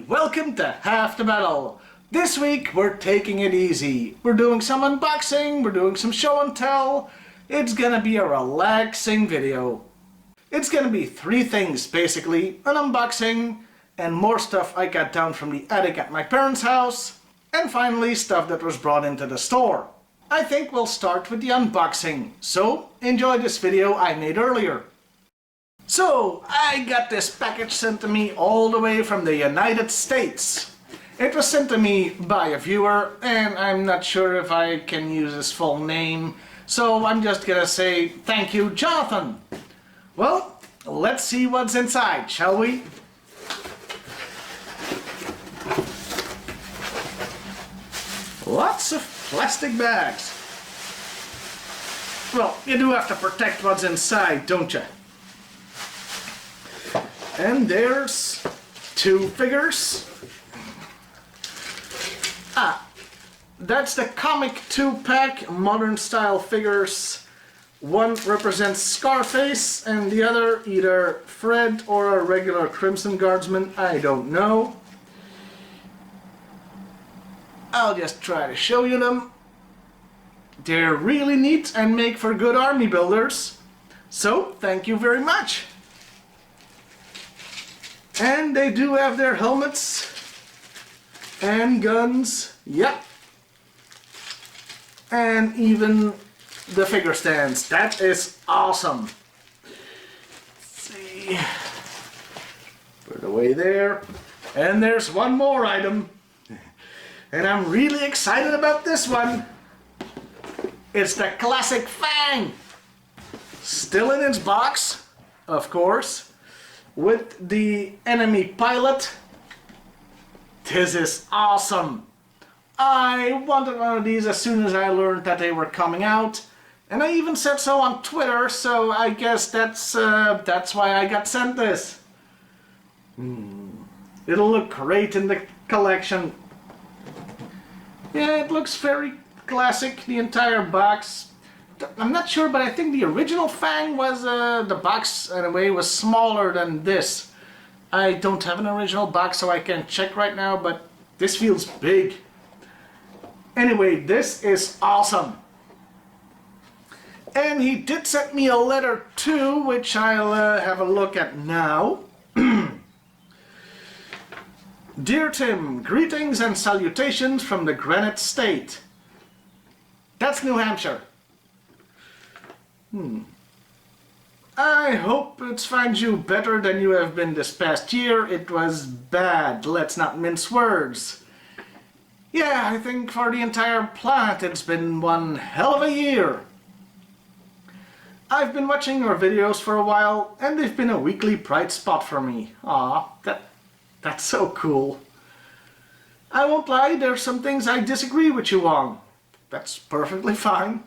and welcome to Half the Battle. This week we're taking it easy. We're doing some unboxing, we're doing some show and tell. It's gonna be a relaxing video. It's gonna be three things basically: an unboxing, and more stuff I got down from the attic at my parents' house, and finally stuff that was brought into the store. I think we'll start with the unboxing, so enjoy this video I made earlier. So, I got this package sent to me all the way from the United States. It was sent to me by a viewer, and I'm not sure if I can use his full name, so I'm just gonna say thank you, Jonathan. Well, let's see what's inside, shall we? Lots of plastic bags. Well, you do have to protect what's inside, don't you? And there's two figures. That's the comic 2-pack modern style figures. One represents Scarface and the other either Fred or a regular Crimson Guardsman, I don't know. I'll just try to show you them. They're really neat and make for good army builders. So, thank you very much. And they do have their helmets and guns, yep. And even the figure stands. That is awesome. Let's see. Put it away there. And there's one more item. And I'm really excited about this one. It's the classic Fang. Still in its box, of course, with the enemy pilot. This is awesome. I wanted one of these as soon as I learned that they were coming out, and I even said so on Twitter, so I guess that's why I got sent this. It'll look great in the collection. Yeah, it looks very classic, the entire box. I'm not sure, but I think the original Fang was, the box anyway was smaller than this. I don't have an original box, so I can't check right now, but this feels big. Anyway, this is awesome. And he did send me a letter too, which I'll have a look at now. Dear Tim, greetings and salutations from the Granite State. That's New Hampshire. I hope it finds you better than you have been this past year. It was bad, let's not mince words. Yeah, I think for the entire planet it's been one hell of a year. I've been watching your videos for a while, and they've been a weekly bright spot for me. Aw, that's so cool. I won't lie, there's some things I disagree with you on. That's perfectly fine.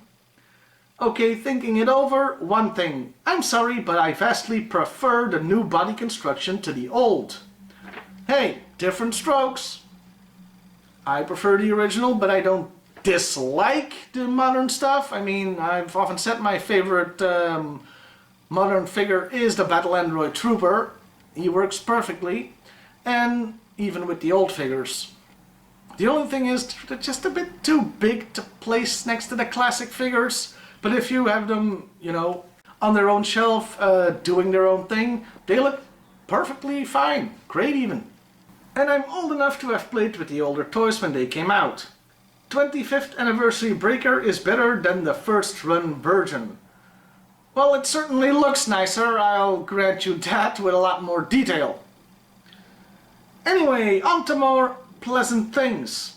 Okay, thinking it over, one thing. I'm sorry, but I vastly prefer the new body construction to the old. Hey, different strokes. I prefer the original, but I don't dislike the modern stuff. I mean, I've often said my favorite modern figure is the Battle Android Trooper. He works perfectly, and even with the old figures. The only thing is, they're just a bit too big to place next to the classic figures. But if you have them, you know, on their own shelf, doing their own thing, they look perfectly fine. Great even. And I'm old enough to have played with the older toys when they came out. 25th Anniversary Breaker is better than the first run version. Well, it certainly looks nicer, I'll grant you that, with a lot more detail. Anyway, on to more pleasant things.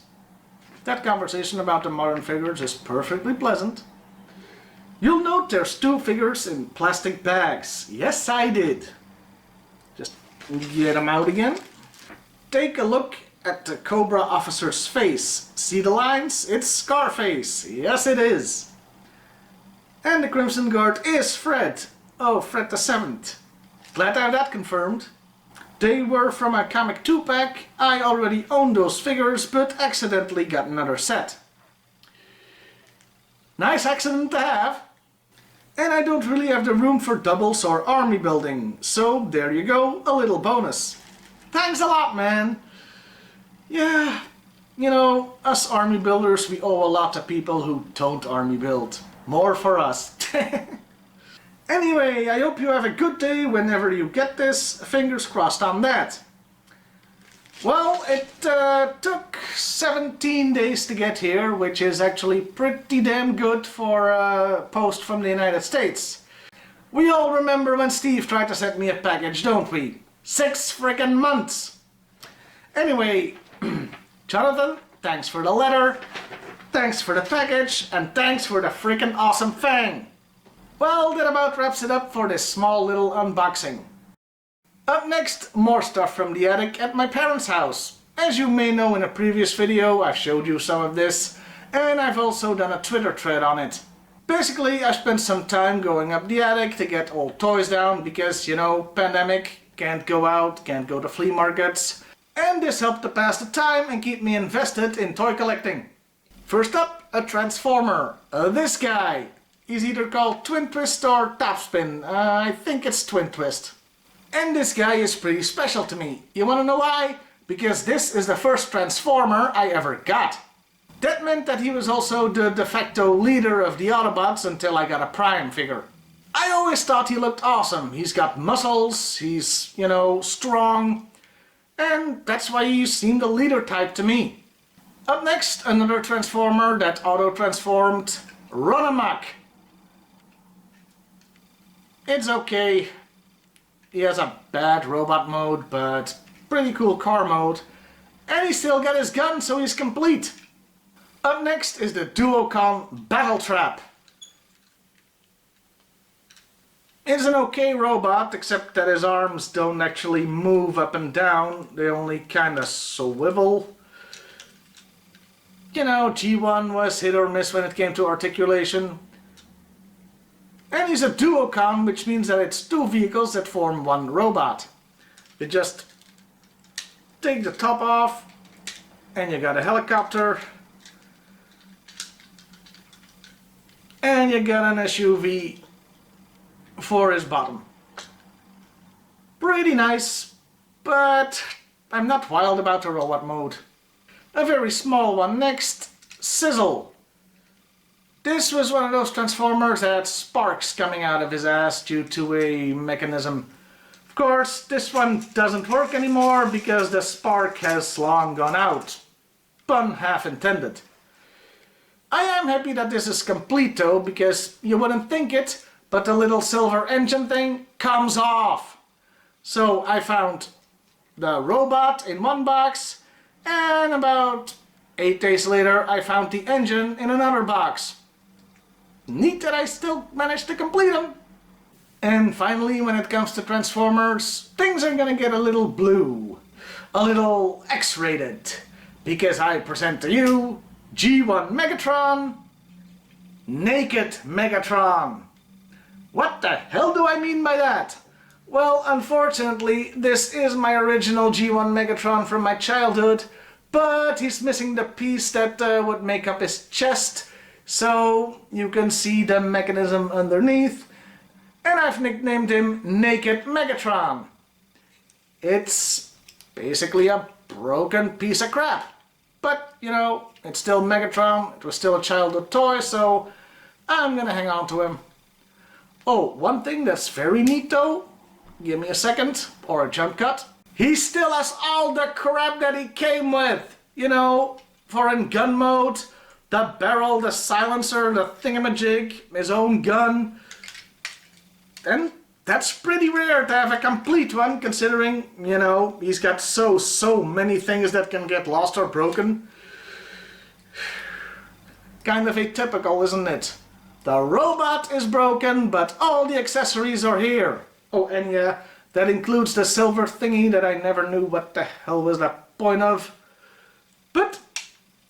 That conversation about the modern figures is perfectly pleasant. You'll note there's two figures in plastic bags. Yes, I did. Just get them out again. Take a look at the Cobra officer's face. See the lines? It's Scarface. Yes, it is. And the Crimson Guard is Fred. Oh, Fred the 7th. Glad to have that confirmed. They were from a comic 2-pack. I already owned those figures, but accidentally got another set. Nice accident to have. And I don't really have the room for doubles or army building, so there you go, a little bonus. Thanks a lot, man. Yeah, you know, us army builders, we owe a lot to people who don't army build. More for us. Anyway, I hope you have a good day whenever you get this. Fingers crossed on that. Well, it took 17 days to get here, which is actually pretty damn good for a post from the United States. We all remember when Steve tried to send me a package, don't we? 6 frickin' months! Anyway, Jonathan, thanks for the letter, thanks for the package, and thanks for the frickin' awesome fang! Well, that about wraps it up for this small little unboxing. Up next, more stuff from the attic at my parents' house. As you may know, in a previous video I've showed you some of this, and I've also done a Twitter thread on it. Basically, I spent some time going up the attic to get old toys down because, you know, pandemic, can't go out, can't go to flea markets, and this helped to pass the time and keep me invested in toy collecting. First up, a Transformer. This guy. He's either called Twin Twist or Topspin. I think it's Twin Twist. And this guy is pretty special to me. You wanna know why? Because this is the first Transformer I ever got. That meant that he was also the de facto leader of the Autobots until I got a Prime figure. I always thought he looked awesome. He's got muscles, he's, you know, strong, and that's why he seemed a leader type to me. Up next, another Transformer that auto-transformed, Run Amok. It's okay. He has a bad robot mode, but pretty cool car mode. And he's still got his gun, so he's complete. Up next is the Duocon Battle Trap. It's an okay robot, except that his arms don't actually move up and down. They only kinda swivel. You know, G1 was hit or miss when it came to articulation. And he's a duocon, which means that it's 2 vehicles that form 1 robot. You just take the top off, and you got a helicopter, and you got an SUV for his bottom. Pretty nice, but I'm not wild about the robot mode. A very small one next, Sizzle. This was one of those Transformers that had sparks coming out of his ass due to a mechanism. Of course, this one doesn't work anymore because the spark has long gone out. Pun half intended. I am happy that this is complete though, because you wouldn't think it, but the little silver engine thing comes off. So I found the robot in one box, and about 8 days later I found the engine in another box. Neat that I still managed to complete them. And finally, when it comes to Transformers, things are gonna get a little blue, a little X-rated, because I present to you G1 Megatron, Naked Megatron. What the hell do I mean by that? Well, unfortunately, this is my original G1 Megatron from my childhood, but he's missing the piece that would make up his chest, so you can see the mechanism underneath, and I've nicknamed him Naked Megatron. It's basically a broken piece of crap, but you know, it's still Megatron, it was still a childhood toy, so I'm gonna hang on to him. Oh, one thing that's very neat though, give me a second, or a jump cut. He still has all the crap that he came with, you know, for in gun mode, the barrel, the silencer, the thingamajig, his own gun. And that's pretty rare to have a complete one, considering, you know, he's got so many things that can get lost or broken. Kind of atypical, isn't it? The robot is broken, but all the accessories are here. Oh, and yeah, that includes the silver thingy that I never knew what the hell was the point of. But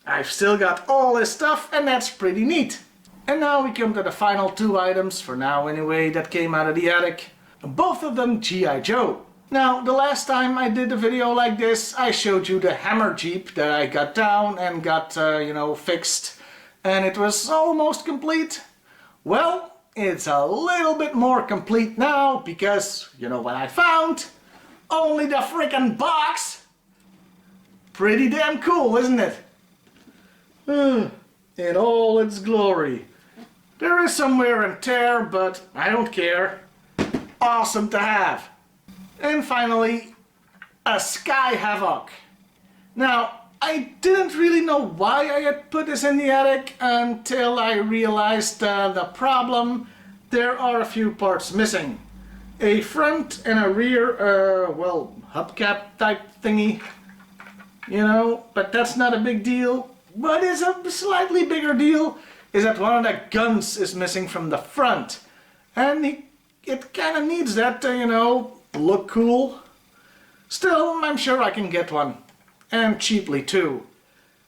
I've still got all this stuff, and that's pretty neat. And now we come to the final 2 items, for now anyway, that came out of the attic. Both of them G.I. Joe. Now, the last time I did a video like this, I showed you the Hammer Jeep that I got down and got, you know, fixed. And it was almost complete. Well, it's a little bit more complete now, because, you know what I found? Only the frickin' box! Pretty damn cool, isn't it? In all its glory. There is some wear and tear, but I don't care. Awesome to have. And finally, a Sky Havoc. Now, I didn't really know why I had put this in the attic until I realized the problem. There are a few parts missing. A front and a rear, well, hubcap type thingy. You know, but that's not a big deal. What is a slightly bigger deal is that one of the guns is missing from the front. And it kind of needs that to, you know, look cool. Still, I'm sure I can get one. And cheaply too.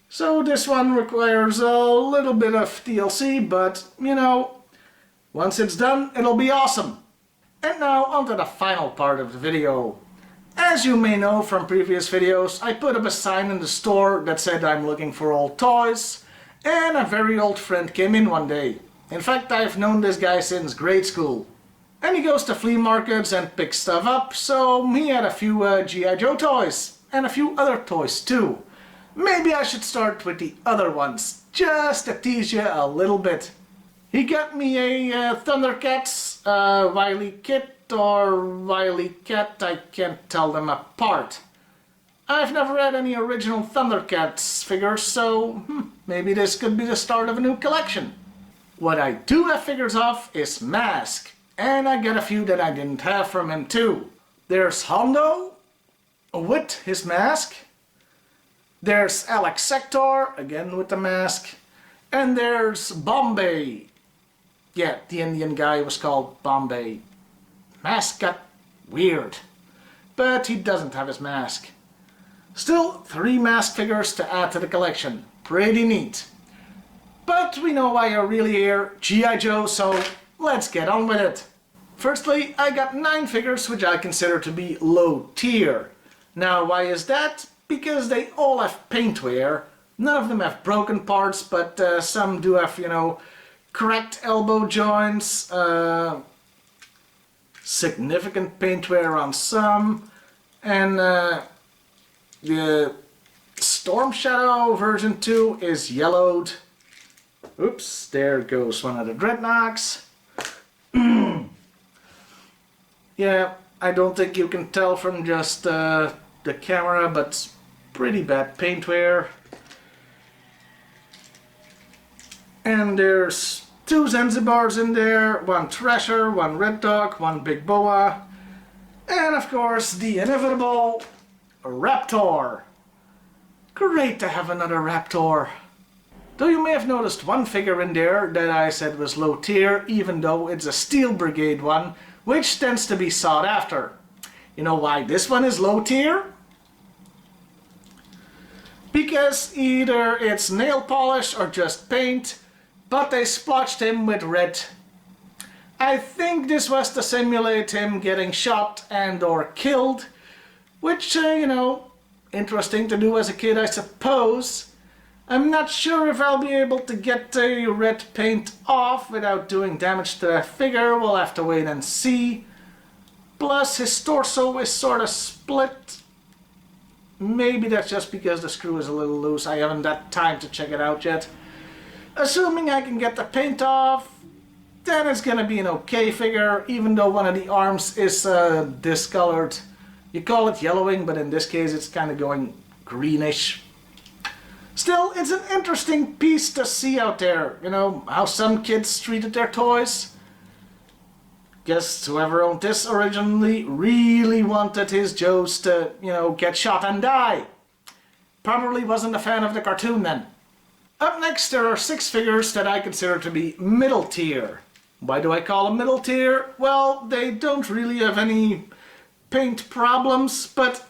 So this one requires a little bit of TLC, but, you know, once it's done, it'll be awesome. And now onto the final part of the video. As you may know from previous videos, I put up a sign in the store that said I'm looking for old toys, and a very old friend came in one day. In fact, I've known this guy since grade school. And he goes to flea markets and picks stuff up, so he had a few G.I.Joe toys, and a few other toys too. Maybe I should start with the other ones, just to tease you a little bit. He got me a Thundercats Wily Kit, or Wily Cat, I can't tell them apart. I've never had any original Thundercats figures, so maybe this could be the start of a new collection. What I do have figures of is Mask, and I get a few that I didn't have from him too. There's Hondo with his mask. There's Alex Sector, again with the mask. And there's Bombay. Yeah, the Indian guy was called Bombay. Mask got weird, but he doesn't have his mask. Still, 3 mask figures to add to the collection. Pretty neat. But we know why you're really here, G.I. Joe, so let's get on with it. Firstly, I got 9 figures which I consider to be low tier. Now, why is that? Because they all have paint wear. None of them have broken parts, but some do have, you know, cracked elbow joints, significant paint wear on some, and the Storm Shadow version 2 is yellowed. Oops, there goes one of the Dreadnoks. Yeah, I don't think you can tell from just the camera, but it's pretty bad paint wear. And there's 2 Zanzibars in there, 1 Thrasher, 1 Red Dog, 1 Big Boa, and of course the inevitable Raptor. Great to have another Raptor. Though you may have noticed one figure in there that I said was low tier, even though it's a Steel Brigade one, which tends to be sought after. You know why this one is low tier? Because either it's nail polish or just paint, but they splotched him with red. I think this was to simulate him getting shot and or killed, which, you know, interesting to do as a kid, I suppose. I'm not sure if I'll be able to get the red paint off without doing damage to that figure. We'll have to wait and see. Plus, his torso is sort of split. Maybe that's just because the screw is a little loose. I haven't had time to check it out yet. Assuming I can get the paint off, then it's gonna be an okay figure, even though one of the arms is discolored. You call it yellowing, but in this case it's kind of going greenish. Still, it's an interesting piece to see out there, you know, how some kids treated their toys. Guess whoever owned this originally really wanted his Joes to, you know, get shot and die. Probably wasn't a fan of the cartoon then. Up next, there are 6 figures that I consider to be middle tier. Why do I call them middle tier? Well, they don't really have any paint problems, but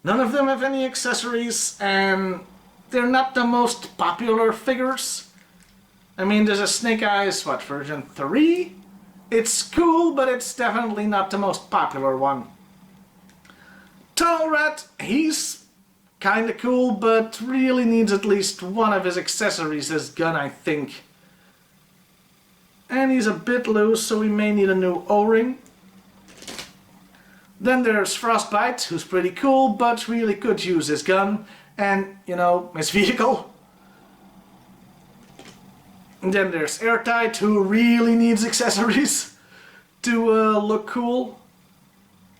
none of them have any accessories, and they're not the most popular figures. I mean, there's a Snake Eyes, what, version 3? It's cool, but it's definitely not the most popular one. Tunnel Rat, he's kinda cool, but really needs at least one of his accessories, his gun, I think. And he's a bit loose, so we may need a new O-ring. Then there's Frostbite, who's pretty cool, but really could use his gun and, you know, his vehicle. And then there's Airtight, who really needs accessories to look cool.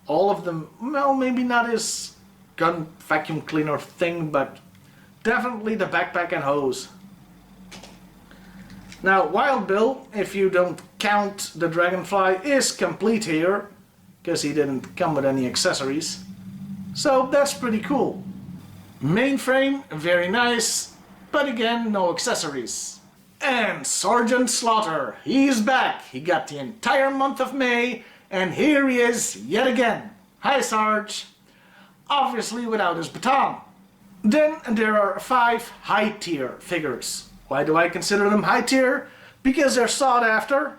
All of them, well, maybe not his gun vacuum cleaner thing, but definitely the backpack and hose. Now, Wild Bill, if you don't count the Dragonfly, is complete here, because he didn't come with any accessories. So that's pretty cool. Mainframe, very nice, but again, no accessories. And Sergeant Slaughter, he's back. He got the entire month of May, and here he is yet again. Hi, Sarge. Obviously without his baton. Then there are 5 high-tier figures. Why do I consider them high-tier? Because they're sought after.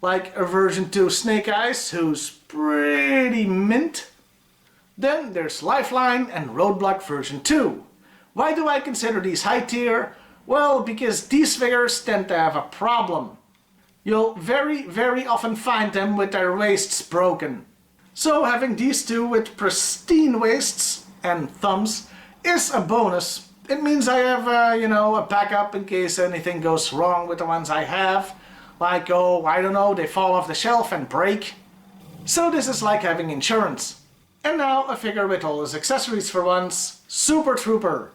Like a version 2 Snake Eyes, who's pretty mint. Then there's Lifeline and Roadblock version 2. Why do I consider these high-tier? Well, because these figures tend to have a problem. You'll very often find them with their waists broken. So having these two with pristine waists and thumbs is a bonus. It means I have, you know, a backup in case anything goes wrong with the ones I have. Like, oh, I don't know, they fall off the shelf and break. So this is like having insurance. And now a figure with all his accessories for once. Super Trooper.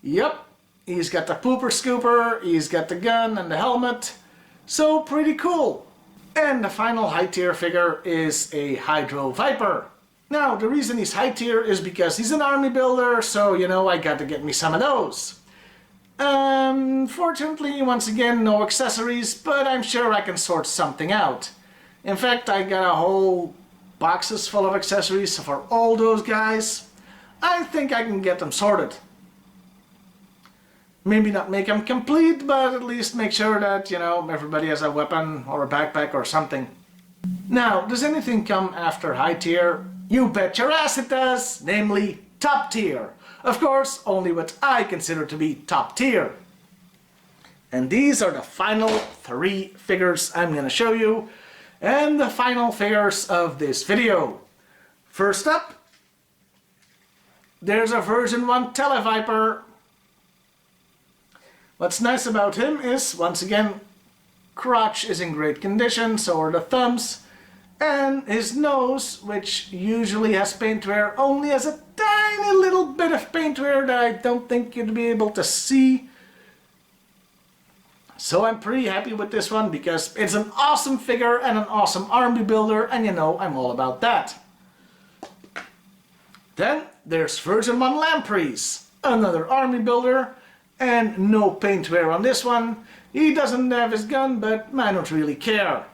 Yep, he's got the pooper scooper, he's got the gun and the helmet. So pretty cool. And the final high tier figure is a Hydro Viper. Now the reason he's high tier is because he's an army builder, so you know I got to get me some of those. Fortunately, once again, no accessories, but I'm sure I can sort something out. In fact, I got a whole boxes full of accessories for all those guys. I think I can get them sorted. Maybe not make them complete, but at least make sure that, you know, everybody has a weapon or a backpack or something. Now, does anything come after high tier? You bet your ass it does, namely top tier. Of course, only what I consider to be top tier. And these are the final 3 figures I'm going to show you, and the final figures of this video. First up, there's a version 1 Televiper. What's nice about him is, once again, crotch is in great condition, so are the thumbs, and his nose, which usually has paint wear, only has a tiny little bit of paint wear that I don't think you'd be able to see. So I'm pretty happy with this one because it's an awesome figure and an awesome army builder, and you know I'm all about that. Then there's version 1 Lampreys, another army builder, and no paint wear on this one. He doesn't have his gun, but I don't really care.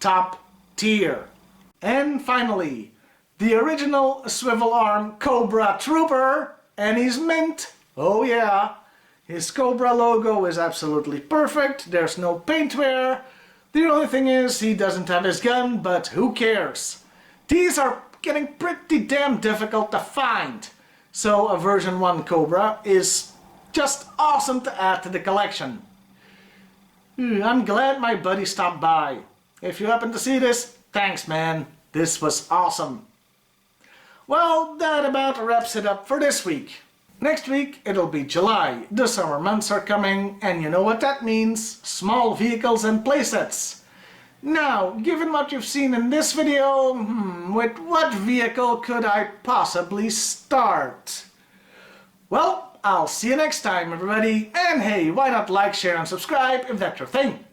Top tier. And finally, the original swivel arm Cobra Trooper, and he's mint. Oh yeah. His Cobra logo is absolutely perfect, there's no paint wear. The only thing is he doesn't have his gun, but who cares? These are getting pretty damn difficult to find. So a version 1 Cobra is just awesome to add to the collection. I'm glad my buddy stopped by. If you happen to see this, thanks man, this was awesome. Well, that about wraps it up for this week. Next week it'll be July, the summer months are coming, and you know what that means, small vehicles and playsets. Now, given what you've seen in this video, with what vehicle could I possibly start? Well, I'll see you next time everybody, and hey, why not like, share and subscribe if that's your thing.